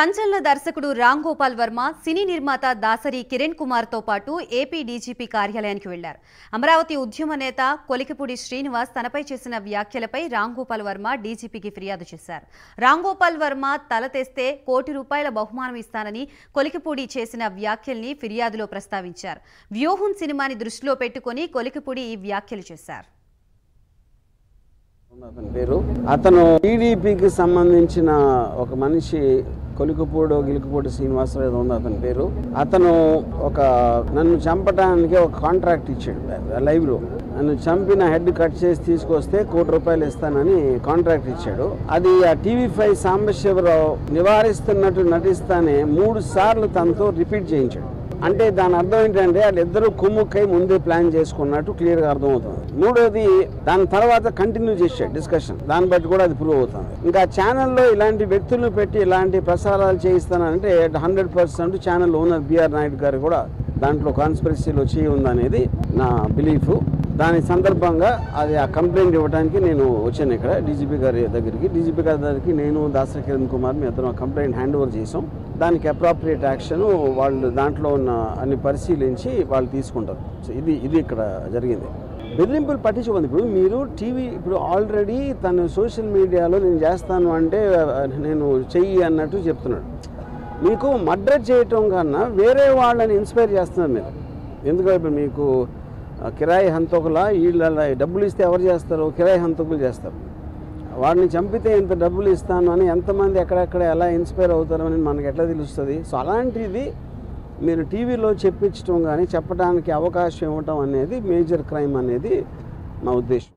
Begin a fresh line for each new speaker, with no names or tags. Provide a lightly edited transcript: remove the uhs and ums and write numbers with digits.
సంచలన దర్శకుడు రామ్ గోపాల్ వర్మ సినీ నిర్మాత దాసరి కిరణ్ కుమార్ తో పాటు ఏపీ డీజీపీ కార్యాలయానికి వెళ్లారు. అమరావతి ఉద్యమ నేత కొలికిపూడి శ్రీనివాస్ తనపై చేసిన వ్యాఖ్యలపై రామ్ గోపాల్ వర్మ డీజీపీకి ఫిర్యాదు చేశారు. రామ్ గోపాల్ వర్మ తల తెస్తే ₹1 కోటి బహుమానం ఇస్తానని కొలికిపూడి చేసిన వ్యాఖ్యల్ని ఫిర్యాదులో ప్రస్తావించారు. వ్యూహం సినిమాని దృష్టిలో పెట్టుకుని కొలికిపూడి ఈ వ్యాఖ్యలు చేశారు.
అతను టీడీపీకి సంబంధించిన ఒక మనిషి కొలికిపూడి శ్రీనివాసరావు ఉంది అతని పేరు. అతను నన్ను చంపడానికి ఒక కాంట్రాక్ట్ ఇచ్చాడు లైవ్ లో. నన్ను చంపిన హెడ్ కట్ చేసి తీసుకొస్తే ₹1 కోటి ఇస్తానని కాంట్రాక్ట్ ఇచ్చాడు. అది ఆ TV5 సాంబశివరావు నివారిస్తున్నట్టు నటిస్తానే 3 సార్లు తనతో రిపీట్ చేయించాడు. అంటే దాని అర్థం ఏంటంటే వాళ్ళిద్దరూ కుమ్ముక్కై ముందే ప్లాన్ చేసుకున్నట్టు క్లియర్గా అర్థమవుతుంది. మూడోది దాని తర్వాత కంటిన్యూ చేశాడు డిస్కషన్. దాన్ని బట్టి కూడా అది ప్రూవ్ అవుతుంది. ఇంకా ఛానల్లో ఇలాంటి వ్యక్తులను పెట్టి ఇలాంటి ప్రసారాలు చేయిస్తానంటే 100% ఛానల్ ఓనర్ బిఆర్ నాయుడు గారు కూడా దాంట్లో కాన్స్పిరసీలో చేయి ఉందనేది నా బిలీఫ్. దాని సందర్భంగా అది ఆ కంప్లైంట్ ఇవ్వడానికి నేను వచ్చాను ఇక్కడ డీజీపీ గారి దగ్గరికి. డీజీపీ గారి దగ్గరికి నేను దాసరి కిరణ్ కుమార్ మీ ఇద్దరం కంప్లైంట్ హ్యాండ్ ఓవర్ చేసాం. దానికి అప్రాప్రియేట్ యాక్షన్ వాళ్ళు దాంట్లో ఉన్న అన్ని పరిశీలించి వాళ్ళు తీసుకుంటారు. సో ఇది ఇక్కడ జరిగింది. బెదిరింపులు పట్టించుకుంది. ఇప్పుడు ఆల్రెడీ తను సోషల్ మీడియాలో నేను చేస్తాను అంటే నేను చెయ్యి అన్నట్టు చెప్తున్నాడు. మీకు మర్డర్ చేయటం కన్నా వేరే వాళ్ళని ఇన్స్పైర్ చేస్తున్నారు మీరు. ఎందుకంటే ఇప్పుడు మీకు కిరాయి హంతకుల వీళ్ళ డబ్బులు ఇస్తే ఎవరు చేస్తారు? కిరాయి హంతకులు చేస్తారు. వాడిని చంపితే ఇంత డబ్బులు ఇస్తాను అని ఎంతమంది ఎక్కడెక్కడ ఎలా ఇన్స్పైర్ అవుతారు అని మనకు ఎట్లా తెలుస్తుంది? సో అలాంటిది మీరు టీవీలో చెప్పించడం కానీ చెప్పడానికి అవకాశం ఇవ్వటం అనేది మేజర్ క్రైమ్ అనేది మా ఉద్దేశం.